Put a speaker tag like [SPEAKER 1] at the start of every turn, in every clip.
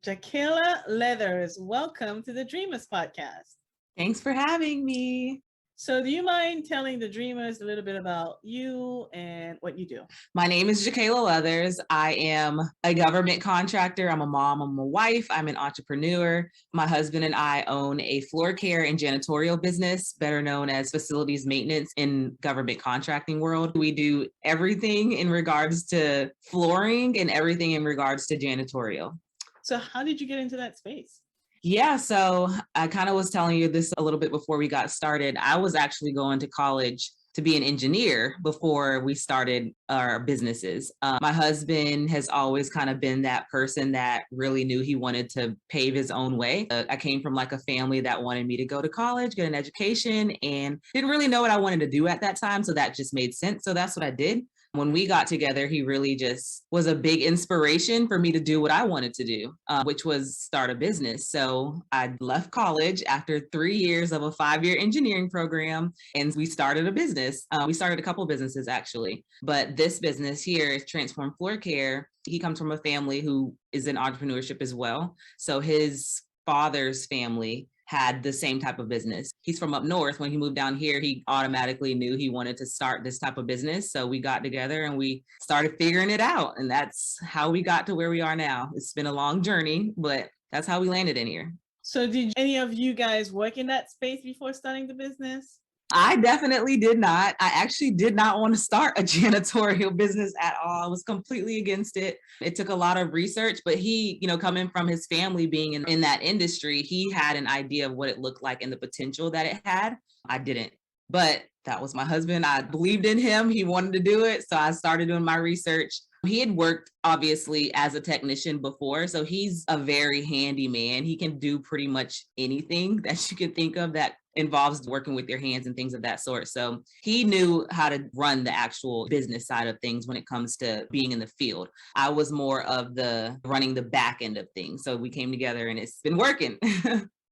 [SPEAKER 1] Jakayla Leathers, welcome to the Dreamers Podcast.
[SPEAKER 2] Thanks for having me.
[SPEAKER 1] So, do you mind telling the Dreamers a little bit about you and what you do?
[SPEAKER 2] My name is Jakayla Leathers. I am a government contractor. I'm a mom, I'm a wife, I'm an entrepreneur. My husband and I own a floor care and janitorial business, better known as facilities maintenance in government contracting world. We do everything in regards to flooring and everything in regards to janitorial.
[SPEAKER 1] So, how did you get into that space?
[SPEAKER 2] Yeah, so I kind of was telling you this a little bit before we got started. I was actually going to college to be an engineer before we started our businesses. My husband has always kind of been that person that really knew he wanted to pave his own way. I came from like a family that wanted me to go to college, get an education, and didn't really know what I wanted to do at that time. So that just made sense. So that's what I did. When we got together, he really just was a big inspiration for me to do what I wanted to do, which was start a business. So I left college after 3 years of a 5-year engineering program, and we started a business. We started a couple businesses actually, but this business here is Transform Floor Care. He comes from a family who is in entrepreneurship as well. So his father's family had the same type of business. He's from up north. When he moved down here, he automatically knew he wanted to start this type of business. So we got together and we started figuring it out. And that's how we got to where we are now. It's been a long journey, but that's how we landed in here.
[SPEAKER 1] So, did any of you guys work in that space before starting the business?
[SPEAKER 2] I definitely did not. I actually did not want to start a janitorial business at all. I was completely against it. It took a lot of research, but he, coming from his family being in that industry, he had an idea of what it looked like and the potential that it had. I didn't, but that was my husband. I believed in him. He wanted to do it. So I started doing my research. He had worked obviously as a technician before, so he's a very handy man. He can do pretty much anything that you can think of that involves working with your hands and things of that sort. So he knew how to run the actual business side of things when it comes to being in the field. I was more of the running the back end of things. So we came together and it's been working.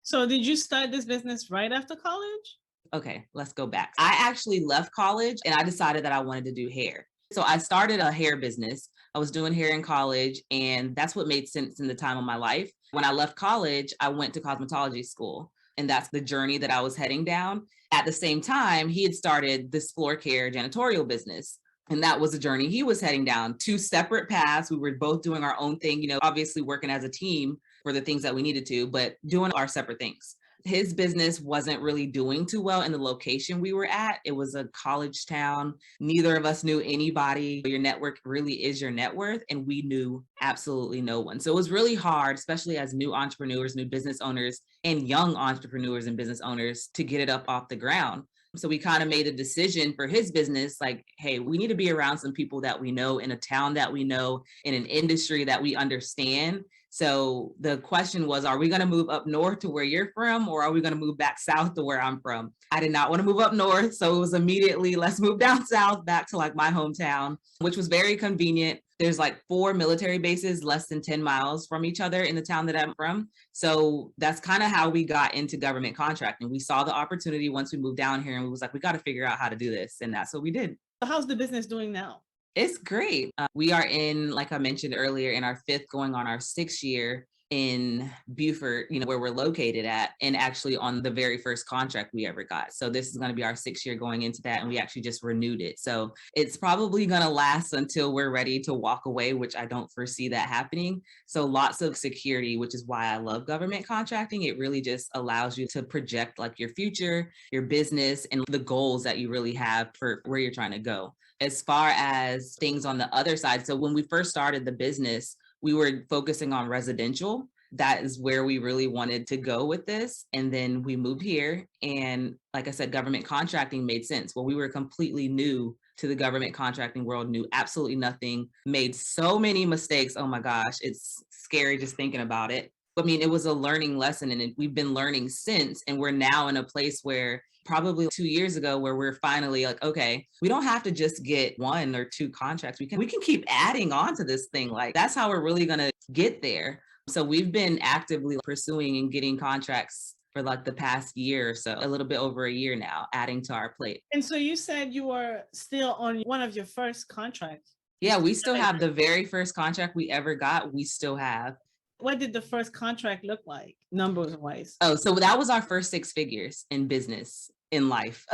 [SPEAKER 1] So, did you start this business right after college?
[SPEAKER 2] Okay, let's go back. I actually left college and I decided that I wanted to do hair. So I started a hair business. I was doing hair in college, and that's what made sense in the time of my life. When I left college, I went to cosmetology school, and that's the journey that I was heading down. At the same time, he had started this floor care janitorial business, and that was a journey he was heading down. Two separate paths. We were both doing our own thing, obviously working as a team for the things that we needed to, but doing our separate things. His business wasn't really doing too well in the location we were at. It was a college town. Neither of us knew anybody. Your network really is your net worth, and we knew absolutely no one. So it was really hard, especially as new entrepreneurs, new business owners, and young entrepreneurs and business owners to get it up off the ground. So we kind of made a decision for his business, like, hey, we need to be around some people that we know in a town that we know, in an industry that we understand. So the question was, are we going to move up north to where you're from, or are we going to move back south to where I'm from? I did not want to move up north. So it was immediately, let's move down south back to like my hometown, which was very convenient. There's like 4 military bases less than 10 miles from each other in the town that I'm from. So that's kind of how we got into government contracting. We saw the opportunity once we moved down here, and we was like, we got to figure out how to do this. And that's what we did.
[SPEAKER 1] How's the business doing now?
[SPEAKER 2] It's great. We are in, like I mentioned earlier, in our 5th, going on our 6th year in Beaufort, where we're located at, and actually on the very first contract we ever got. So this is going to be our 6th year going into that, and we actually just renewed it. So it's probably going to last until we're ready to walk away, which I don't foresee that happening. So lots of security, which is why I love government contracting. It really just allows you to project like your future, your business, and the goals that you really have for where you're trying to go. As far as things on the other side, so when we first started the business, we were focusing on residential. That is where we really wanted to go with this. And then we moved here. And like I said, government contracting made sense. Well, we were completely new to the government contracting world, knew absolutely nothing, made so many mistakes. Oh my gosh, it's scary just thinking about it. I mean, it was a learning lesson, and we've been learning since. And we're now in a place where probably 2 years ago, where we're finally like, okay, we don't have to just get 1 or 2 contracts. We can keep adding on to this thing. Like, that's how we're really going to get there. So we've been actively pursuing and getting contracts for like the past year or so, a little bit over a year now, adding to our plate.
[SPEAKER 1] And so you said you were still on one of your first contracts.
[SPEAKER 2] Yeah, we still have the very first contract we ever got. We still have.
[SPEAKER 1] What did the first contract look like, numbers wise?
[SPEAKER 2] Oh, so that was our first six figures in business, in life.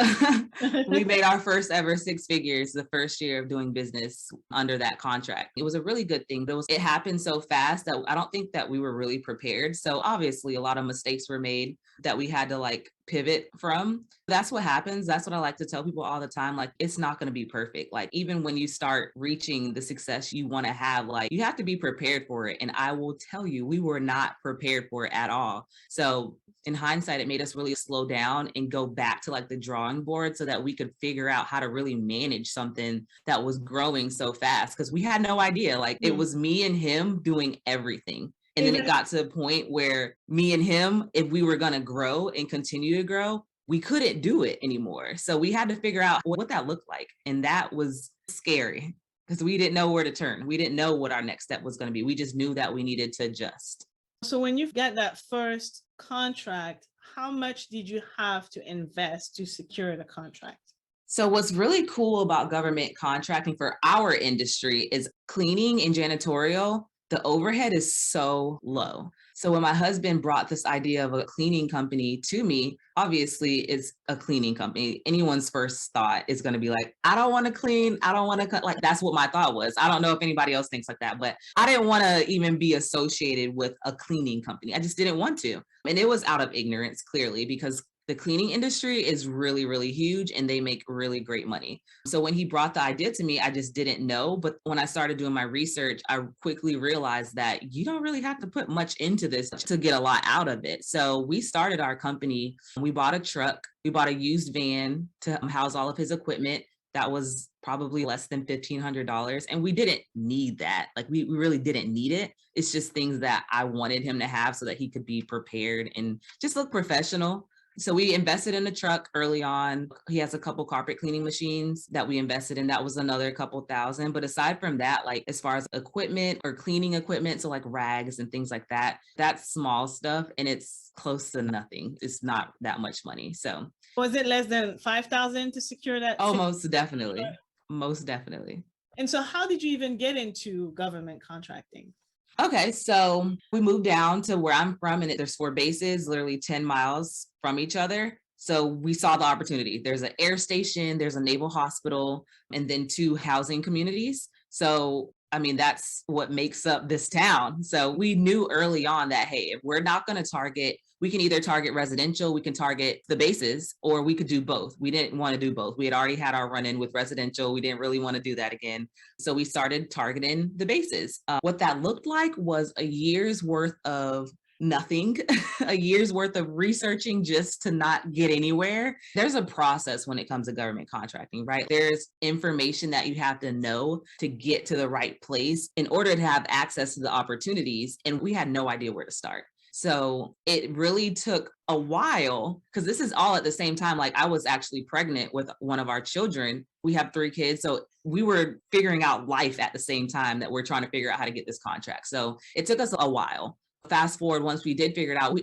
[SPEAKER 2] We made our first ever six figures the first year of doing business under that contract. It was a really good thing, but it happened so fast that I don't think that we were really prepared. So obviously a lot of mistakes were made that we had to like pivot from. That's what happens. That's what I like to tell people all the time. Like, it's not going to be perfect. Like, even when you start reaching the success you want to have, like, you have to be prepared for it. And I will tell you, we were not prepared for it at all. So in hindsight, it made us really slow down and go back to like the drawing board so that we could figure out how to really manage something that was growing so fast, because we had no idea. Like, it was me and him doing everything. And then it got to a point where me and him, if we were going to grow and continue to grow, we couldn't do it anymore. So we had to figure out what that looked like. And that was scary because we didn't know where to turn. We didn't know what our next step was going to be. We just knew that we needed to adjust.
[SPEAKER 1] So when you got that first contract, how much did you have to invest to secure the contract?
[SPEAKER 2] So what's really cool about government contracting for our industry is cleaning and janitorial. The overhead is so low. So when my husband brought this idea of a cleaning company to me, obviously it's a cleaning company. Anyone's first thought is going to be like, I don't want to clean. I don't want to cut. Like, that's what my thought was. I don't know if anybody else thinks like that, but I didn't want to even be associated with a cleaning company. I just didn't want to. And it was out of ignorance, clearly, because the cleaning industry is really, really huge and they make really great money. So when he brought the idea to me, I just didn't know. But when I started doing my research, I quickly realized that you don't really have to put much into this to get a lot out of it. So we started our company. We bought a truck. We bought a used van to house all of his equipment. That was probably less than $1,500. And we didn't need that. Like, we really didn't need it. It's just things that I wanted him to have so that he could be prepared and just look professional. So we invested in the truck early on. He has a couple carpet cleaning machines that we invested in. That was another couple thousand. But aside from that, like, as far as equipment or cleaning equipment, so like rags and things like that, that's small stuff and it's close to nothing. It's not that much money. So
[SPEAKER 1] was it less than 5,000 to secure that?
[SPEAKER 2] Oh, most definitely. Most definitely.
[SPEAKER 1] And so how did you even get into government contracting?
[SPEAKER 2] Okay, so we moved down to where I'm from, and there's 4 bases, literally 10 miles from each other. So we saw the opportunity. There's an air station, there's a naval hospital, and then 2 housing communities. So, I mean, that's what makes up this town. So we knew early on that, hey, if we're not going to target, we can either target residential, we can target the bases, or we could do both. We didn't want to do both. We had already had our run-in with residential. We didn't really want to do that again. So we started targeting the bases. What that looked like was a year's worth of nothing, a year's worth of researching just to not get anywhere. There's a process when it comes to government contracting, right? There's information that you have to know to get to the right place in order to have access to the opportunities. And we had no idea where to start. So it really took a while, because this is all at the same time. Like, I was actually pregnant with one of our children. We have 3 kids. So we were figuring out life at the same time that we're trying to figure out how to get this contract. So it took us a while. Fast forward, once we did figure it out, we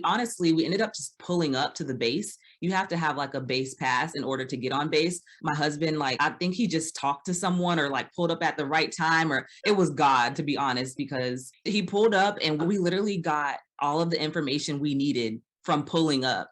[SPEAKER 2] ended up just pulling up to the base. You have to have like a base pass in order to get on base. My husband, like, I think he just talked to someone or like pulled up at the right time, or it was God, to be honest, because he pulled up and we literally got all of the information we needed from pulling up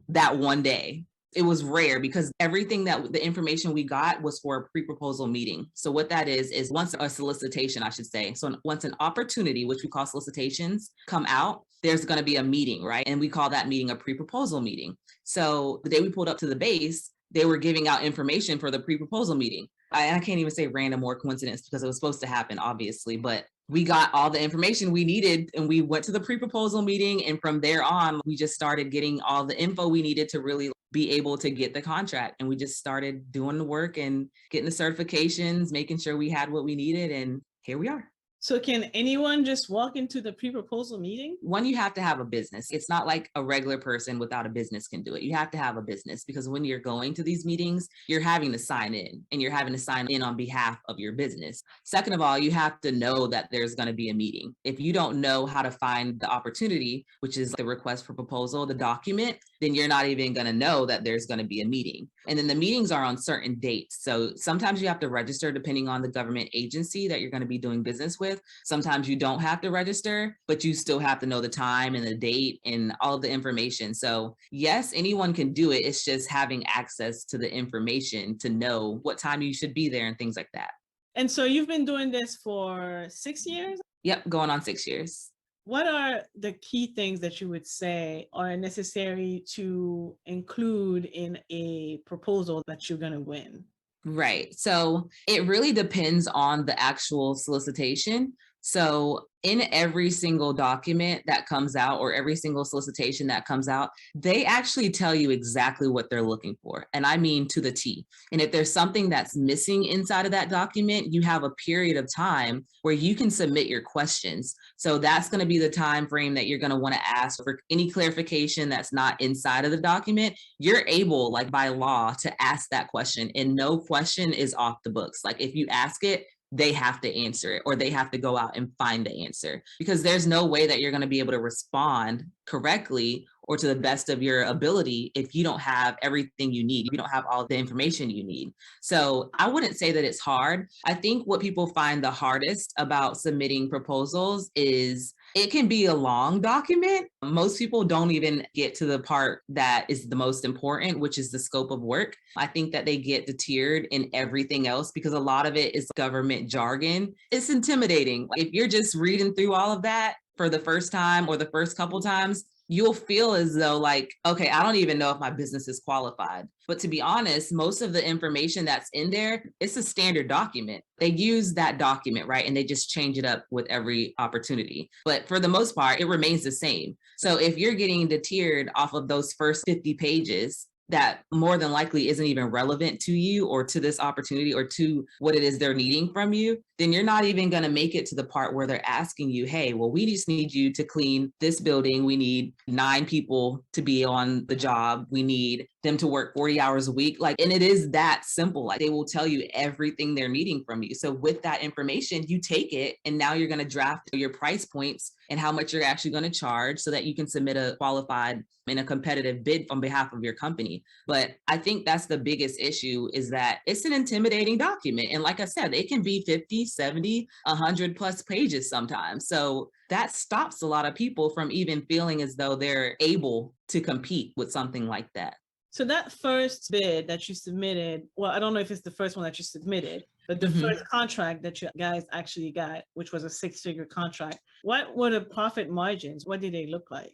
[SPEAKER 2] that one day. It was rare because everything that the information we got was for a pre-proposal meeting. So what that is once a solicitation, I should say. So once an opportunity, which we call solicitations, come out, there's going to be a meeting, right? And we call that meeting a pre-proposal meeting. So the day we pulled up to the base, they were giving out information for the pre-proposal meeting. I can't even say random or coincidence because it was supposed to happen, obviously, but we got all the information we needed and we went to the pre-proposal meeting. And from there on, we just started getting all the info we needed to really be able to get the contract. And we just started doing the work and getting the certifications, making sure we had what we needed. And here we are.
[SPEAKER 1] So can anyone just walk into the pre-proposal meeting?
[SPEAKER 2] One, you have to have a business. It's not like a regular person without a business can do it. You have to have a business, because when you're going to these meetings, you're having to sign in, and you're having to sign in on behalf of your business. Second of all, you have to know that there's going to be a meeting. If you don't know how to find the opportunity, which is the request for proposal, the document, then you're not even going to know that there's going to be a meeting. And then the meetings are on certain dates. So sometimes you have to register depending on the government agency that you're going to be doing business with. Sometimes you don't have to register, but you still have to know the time and the date and all of the information. So yes, anyone can do it. It's just having access to the information to know what time you should be there and things like that.
[SPEAKER 1] And so you've been doing this for 6 years?
[SPEAKER 2] Yep, going on 6 years.
[SPEAKER 1] What are the key things that you would say are necessary to include in a proposal that you're going to win?
[SPEAKER 2] Right. So it really depends on the actual solicitation. So in every single document that comes out or every single solicitation that comes out, they actually tell you exactly what they're looking for. And I mean to the T. And if there's something that's missing inside of that document, you have a period of time where you can submit your questions. So that's going to be the time frame that you're going to want to ask for any clarification that's not inside of the document. You're able, like by law, to ask that question, and no question is off the books. Like if you ask it, they have to answer it, or they have to go out and find the answer, because there's no way that you're going to be able to respond correctly or to the best of your ability if you don't have everything you need. You don't have all the information you need. So I wouldn't say that it's hard. I think what people find the hardest about submitting proposals is it can be a long document. Most people don't even get to the part that is the most important, which is the scope of work. I think that they get deterred in everything else because a lot of it is government jargon. It's intimidating. If you're just reading through all of that for the first time or the first couple times, you'll feel as though like, okay, I don't even know if my business is qualified. But to be honest, most of the information that's in there, it's a standard document. They use that document, right? And they just change it up with every opportunity. But for the most part, it remains the same. So if you're getting deterred off of those first 50 pages, that more than likely isn't even relevant to you or to this opportunity or to what it is they're needing from you, then you're not even going to make it to the part where they're asking you, hey, well, we just need you to clean this building. We need 9 people to be on the job. We need them to work 40 hours a week. Like, and it is that simple. Like they will tell you everything they're needing from you. So with that information, you take it and now you're going to draft your price points and how much you're actually going to charge so that you can submit a qualified and a competitive bid on behalf of your company. But I think that's the biggest issue, is that it's an intimidating document. And like I said, it can be 50, 70, 100 plus pages sometimes. So that stops a lot of people from even feeling as though they're able to compete with something like that.
[SPEAKER 1] So that first bid that you submitted, well, I don't know if it's the first one that you submitted, but the first contract that you guys actually got, which was a 6-figure contract, what were the profit margins? What did they look like?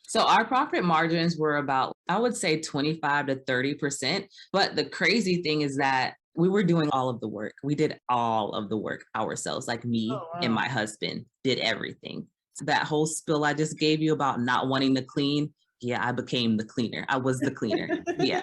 [SPEAKER 2] So our profit margins were about, I would say 25 to 30%. But the crazy thing is that we were doing all of the work. We did all of the work ourselves, like me and my husband did everything. So that whole spill I just gave you about not wanting to clean, yeah, I became the cleaner. I was the cleaner. Yeah.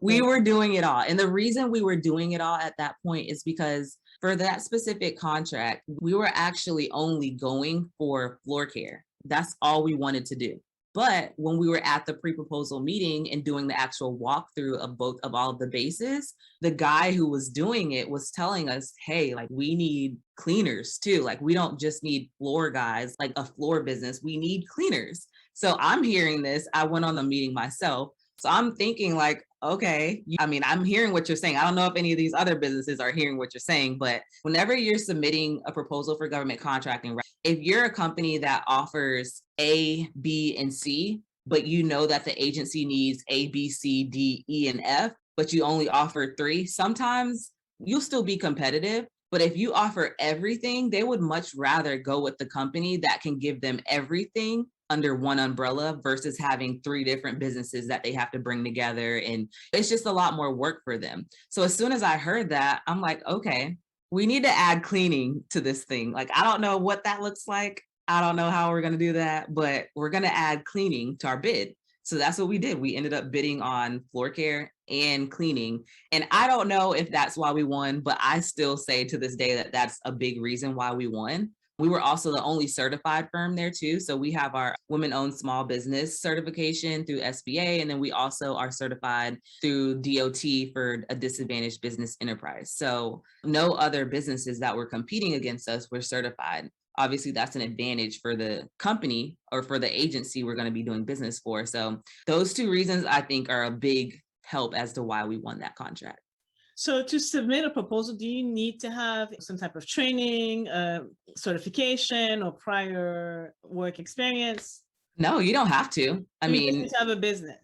[SPEAKER 2] We were doing it all. And the reason we were doing it all at that point is because for that specific contract, we were actually only going for floor care. That's all we wanted to do. But when we were at the pre-proposal meeting and doing the actual walkthrough of all of the bases, the guy who was doing it was telling us, hey, like we need cleaners too. Like we don't just need floor guys, like a floor business, we need cleaners. So I'm hearing this. I went on the meeting myself. So I'm thinking like, okay, I mean, I'm hearing what you're saying. I don't know if any of these other businesses are hearing what you're saying, but whenever you're submitting a proposal for government contracting, right, if you're a company that offers A, B, and C, but you know that the agency needs A, B, C, D, E, and F, but you only offer 3, sometimes you'll still be competitive. But if you offer everything, they would much rather go with the company that can give them everything under one umbrella versus having 3 different businesses that they have to bring together. And it's just a lot more work for them. So as soon as I heard that, I'm like, okay, we need to add cleaning to this thing. Like, I don't know what that looks like. I don't know how we're going to do that, but we're going to add cleaning to our bid. So that's what we did. We ended up bidding on floor care and cleaning. And I don't know if that's why we won, but I still say to this day that that's a big reason why we won. We were also the only certified firm there too. So we have our women-owned small business certification through SBA. And then we also are certified through DOT for a disadvantaged business enterprise. So no other businesses that were competing against us were certified. obviously that's an advantage for the company or for the agency we're going to be doing business for. So those two reasons I think are a big help as to why we won that contract.
[SPEAKER 1] So to submit a proposal, do you need to have some type of training, certification, or prior work experience?
[SPEAKER 2] No, you don't have to. I
[SPEAKER 1] You just
[SPEAKER 2] mean,
[SPEAKER 1] need to have a business.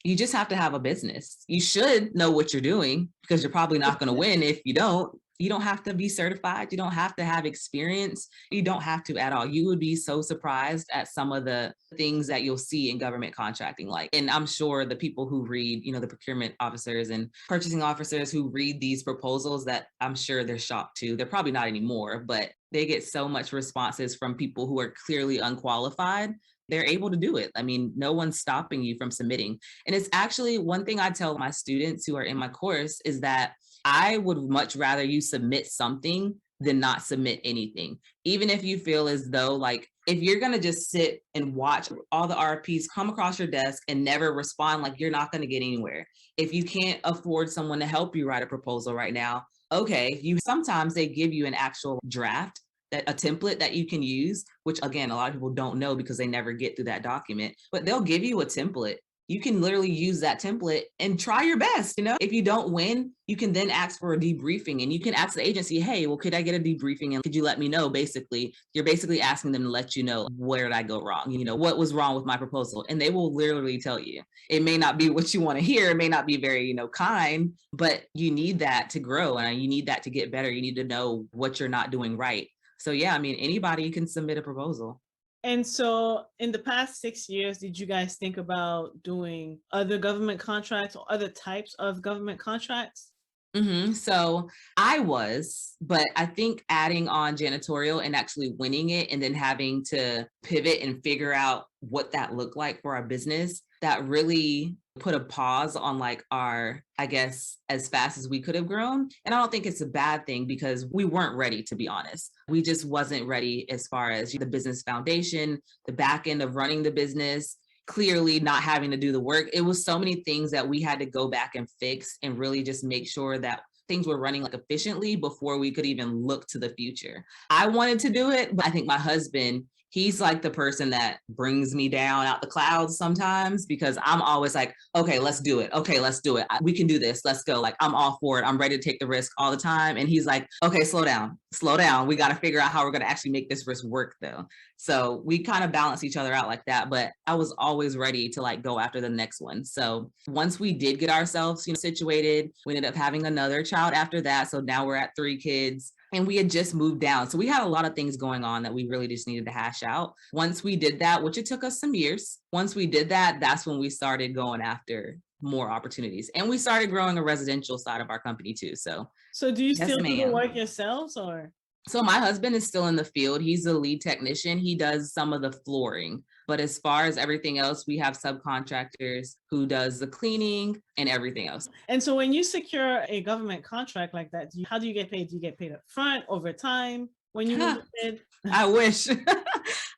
[SPEAKER 2] you just have to have a business. You should know what you're doing because you're probably not going to win if you don't. You don't have to be certified. You don't have to have experience. You don't have to at all. You would be so surprised at some of the things that you'll see in government contracting. Like, and I'm sure the people who read, the procurement officers and purchasing officers who read these proposals, that I'm sure they're shocked too. They're probably not anymore, but they get so much responses from people who are clearly unqualified. They're able to do it. I mean, no one's stopping you from submitting. And it's actually one thing I tell my students who are in my course is that I would much rather you submit something than not submit anything. Even if you feel as though, like, if you're going to just sit and watch all the RFPs come across your desk and never respond, like, you're not going to get anywhere. If you can't afford someone to help you write a proposal right now, okay, sometimes they give you an actual draft, that a template that you can use, which again, a lot of people don't know because they never get through that document, but they'll give you a template. You can literally use that template and try your best. If you don't win, you can then ask for a debriefing and you can ask the agency, hey, well, could I get a debriefing? And could you let me know? Basically, you're basically asking them to let you know, where did I go wrong? What was wrong with my proposal? And they will literally tell you. It may not be what you want to hear. It may not be very, kind, but you need that to grow and you need that to get better. You need to know what you're not doing right. So yeah, I mean, anybody can submit a proposal.
[SPEAKER 1] And so in the past 6 years, did you guys think about doing other government contracts or other types of government contracts?
[SPEAKER 2] So but I think adding on janitorial and actually winning it and then having to pivot and figure out what that looked like for our business, that really put a pause on like our, I guess, as fast as we could have grown. And I don't think it's a bad thing because we weren't ready, to be honest. We just wasn't ready as far as the business foundation, the back end of running the business, clearly not having to do the work. It was so many things that we had to go back and fix and really just make sure that things were running like efficiently before we could even look to the future. I wanted to do it, but I think my husband, he's like the person that brings me down out the clouds sometimes because I'm always like, okay, let's do it. Okay, let's do it. We can do this. Let's go. Like, I'm all for it. I'm ready to take the risk all the time. And he's like, okay, slow down. We got to figure out how we're going to actually make this risk work though. So we kind of balance each other out like that. But I was always ready to like go after the next one. So once we did get ourselves, situated, we ended up having another child after that. So now we're at 3 kids. And we had just moved down. So we had a lot of things going on that we really just needed to hash out. Once we did that, which it took us some years, once we did that, that's when we started going after more opportunities. And we started growing a residential side of our company too. So
[SPEAKER 1] do you
[SPEAKER 2] yes,
[SPEAKER 1] still do the
[SPEAKER 2] ma'am.
[SPEAKER 1] work yourselves or?
[SPEAKER 2] So my husband is still in the field. He's the lead technician. He does some of the flooring. But as far as everything else, we have subcontractors who does the cleaning and everything else.
[SPEAKER 1] And so when you secure a government contract like that, how do you get paid? Do you get paid up front, over time? When you move in?
[SPEAKER 2] I wish.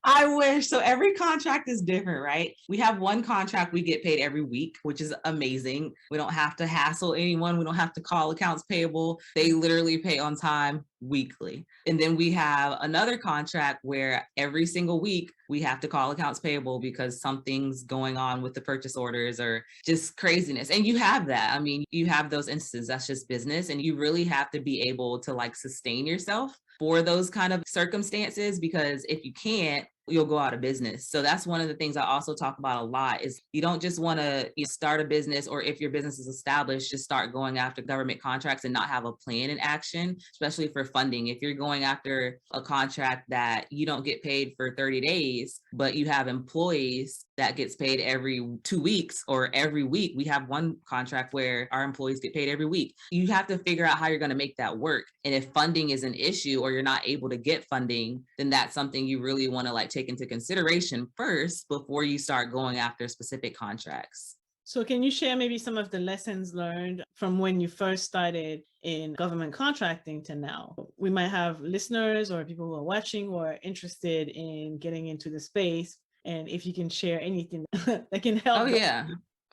[SPEAKER 2] I wish. So every contract is different, right? We have one contract we get paid every week, which is amazing. We don't have to hassle anyone. We don't have to call accounts payable. They literally pay on time weekly. And then we have another contract where every single week we have to call accounts payable because something's going on with the purchase orders or just craziness. And you have that. I mean, you have those instances. That's just business. And you really have to be able to like sustain yourself for those kind of circumstances, because if you can't, you'll go out of business. So that's one of the things I also talk about a lot is you don't just want to start a business, or if your business is established, just start going after government contracts and not have a plan in action, especially for funding. If you're going after a contract that you don't get paid for 30 days, but you have employees that gets paid every 2 weeks or every week. We have one contract where our employees get paid every week. You have to figure out how you're going to make that work. And if funding is an issue or you're not able to get funding, then that's something you really want to like take into consideration first before you start going after specific contracts.
[SPEAKER 1] So can you share maybe some of the lessons learned from when you first started in government contracting to now? We might have listeners or people who are watching who are interested in getting into the space. And if you can share anything that can help.
[SPEAKER 2] Oh, yeah,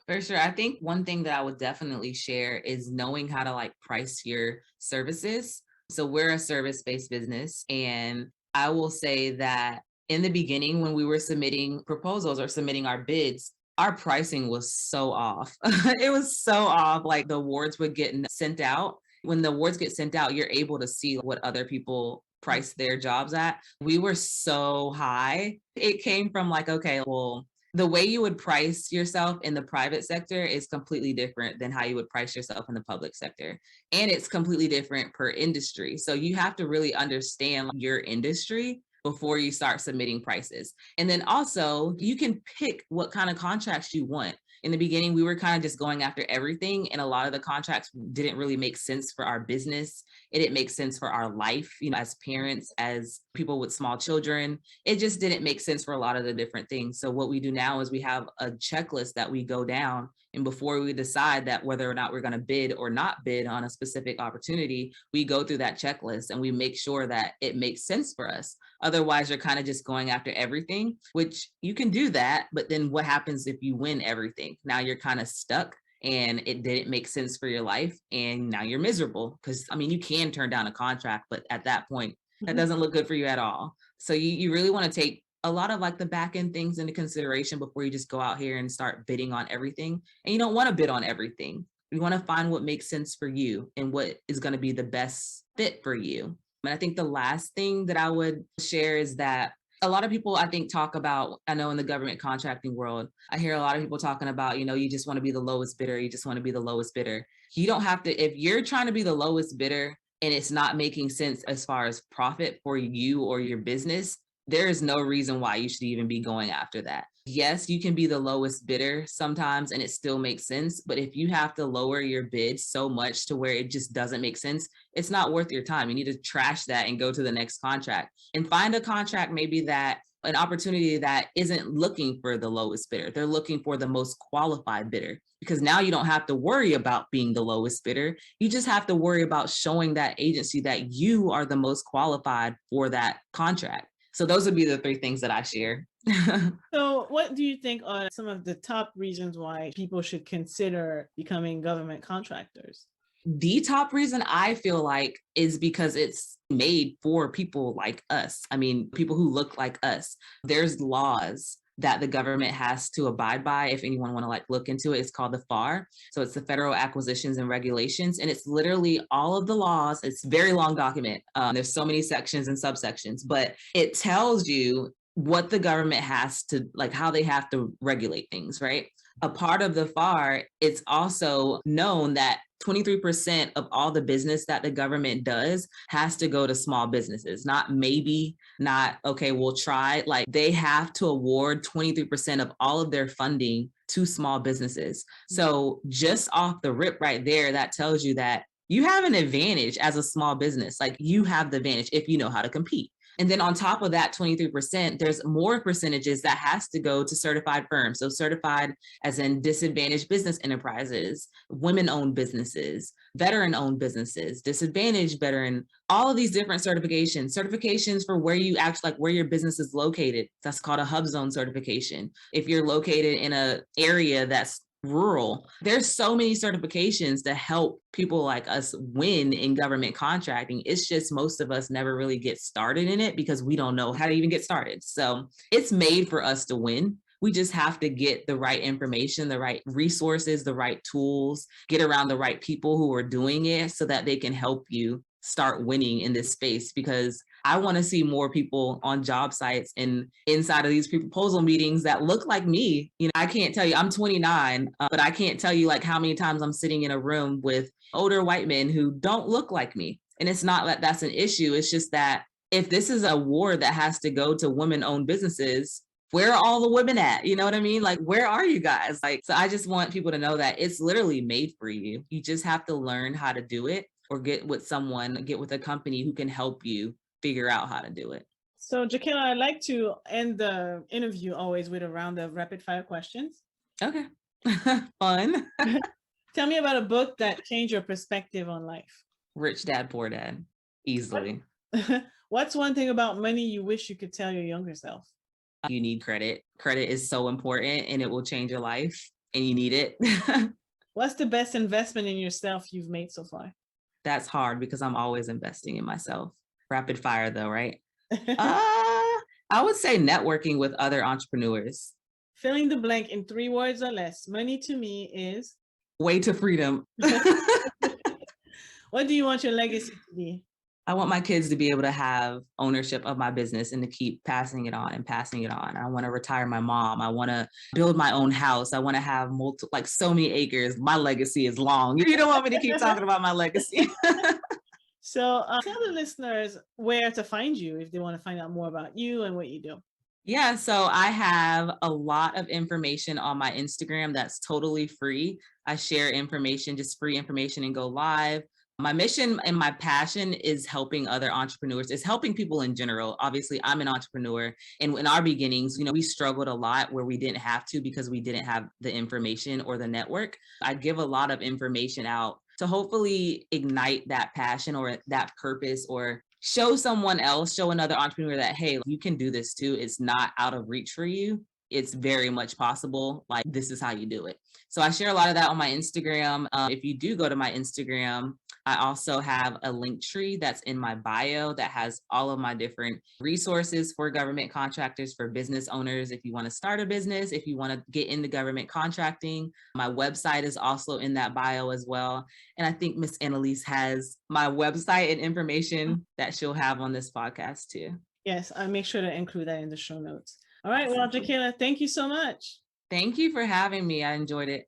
[SPEAKER 2] for sure. I think one thing that I would definitely share is knowing how to like price your services. So we're a service-based business, and I will say that in the beginning, when we were submitting proposals or submitting our bids, our pricing was so off. It was so off. Like the awards would get sent out. When the awards get sent out, you're able to see what other people price their jobs at. We were so high. It came from like, okay, well, the way you would price yourself in the private sector is completely different than how you would price yourself in the public sector. And it's completely different per industry. So you have to really understand your industry before you start submitting prices. And then also, you can pick what kind of contracts you want. In the beginning, we were kind of just going after everything, and a lot of the contracts didn't really make sense for our business. It didn't make sense for our life, as parents, as people with small children. It just didn't make sense for a lot of the different things. So what we do now is we have a checklist that we go down, and before we decide that whether or not we're going to bid or not bid on a specific opportunity, we go through that checklist and we make sure that it makes sense for us. Otherwise, you're kind of just going after everything, which you can do that. But then what happens if you win everything? Now you're kind of stuck and it didn't make sense for your life. And now you're miserable because, you can turn down a contract, but at that point, that doesn't look good for you at all. So you really want to take a lot of like the back end things into consideration before you just go out here and start bidding on everything. And you don't want to bid on everything. You want to find what makes sense for you and what is going to be the best fit for you. And I think the last thing that I would share is that a lot of people, I think, talk about, I know in the government contracting world, I hear a lot of people talking about, you just want to be the lowest bidder. You just want to be the lowest bidder. You don't have to, if you're trying to be the lowest bidder and it's not making sense as far as profit for you or your business, there is no reason why you should even be going after that. Yes, you can be the lowest bidder sometimes and it still makes sense. But if you have to lower your bid so much to where it just doesn't make sense, it's not worth your time. You need to trash that and go to the next contract and find a contract, maybe that an opportunity that isn't looking for the lowest bidder. They're looking for the most qualified bidder, because now you don't have to worry about being the lowest bidder. You just have to worry about showing that agency that you are the most qualified for that contract. So those would be the three things that I share.
[SPEAKER 1] So what do you think are some of the top reasons why people should consider becoming government contractors?
[SPEAKER 2] The top reason I feel like is because it's made for people like us. People who look like us. There's laws that the government has to abide by. If anyone want to look into it, it's called the FAR. So it's the Federal Acquisitions and Regulations. And it's literally all of the laws. It's a very long document. There's so many sections and subsections, but it tells you what the government has to, how they have to regulate things, right? A part of the FAR, it's also known that 23% of all the business that the government does has to go to small businesses. Not maybe, not, okay, we'll try. They have to award 23% of all of their funding to small businesses. So just off the rip right there, that tells you that you have an advantage as a small business. You have the advantage if you know how to compete. And then on top of that 23%, there's more percentages that has to go to certified firms. So certified as in disadvantaged business enterprises, women-owned businesses, veteran-owned businesses, disadvantaged veteran, all of these different certifications for where you actually, where your business is located. That's called a hub zone certification. If you're located in an area that's rural, there's so many certifications to help people like us win in government contracting. It's just most of us never really get started in it because we don't know how to even get started. So it's made for us to win. We just have to get the right information, the right resources, the right tools, get around the right people who are doing it so that they can help you start winning in this space. Because I want to see more people on job sites and inside of these pre-proposal meetings that look like me. I can't tell you, I'm 29, but I can't tell you how many times I'm sitting in a room with older white men who don't look like me. And it's not that that's an issue. It's just that if this is a award that has to go to women-owned businesses, where are all the women at? You know what I mean? Where are you guys? So I just want people to know that it's literally made for you. You just have to learn how to do it or get with a company who can help you figure out how to do it.
[SPEAKER 1] So Jakayla, I'd like to end the interview always with a round of rapid fire questions.
[SPEAKER 2] Okay. Fun.
[SPEAKER 1] Tell me about a book that changed your perspective on life.
[SPEAKER 2] Rich Dad, Poor Dad. Easily.
[SPEAKER 1] What's one thing about money you wish you could tell your younger self?
[SPEAKER 2] You need credit. Credit is so important and it will change your life and you need it.
[SPEAKER 1] What's the best investment in yourself you've made so far?
[SPEAKER 2] That's hard because I'm always investing in myself. Rapid fire though, right? I would say networking with other entrepreneurs.
[SPEAKER 1] Filling the blank in 3 words or less. Money to me is.
[SPEAKER 2] Way to freedom.
[SPEAKER 1] What do you want your legacy to be?
[SPEAKER 2] I want my kids to be able to have ownership of my business and to keep passing it on and passing it on. I want to retire my mom. I want to build my own house. I want to have like so many acres. My legacy is long. You don't want me to keep talking about my legacy.
[SPEAKER 1] So tell the listeners where to find you if they want to find out more about you and what you do.
[SPEAKER 2] Yeah, so I have a lot of information on my Instagram that's totally free. I share information, just free information, and go live. My mission and my passion is helping other entrepreneurs, is helping people in general. Obviously, I'm an entrepreneur. And in our beginnings, we struggled a lot where we didn't have to because we didn't have the information or the network. I give a lot of information out to hopefully ignite that passion or that purpose, or show someone else, show another entrepreneur that, hey, you can do this too. It's not out of reach for you. It's very much possible. Like, this is how you do it. So I share a lot of that on my Instagram. If you do go to my Instagram, I also have a link tree that's in my bio that has all of my different resources for government contractors, for business owners. If you want to start a business, if you want to get into government contracting, my website is also in that bio as well. And I think Miss Annalise has my website and information that she'll have on this podcast too.
[SPEAKER 1] Yes, I'll make sure to include that in the show notes. All right. Well, Jakayla, thank you so much.
[SPEAKER 2] Thank you for having me. I enjoyed it.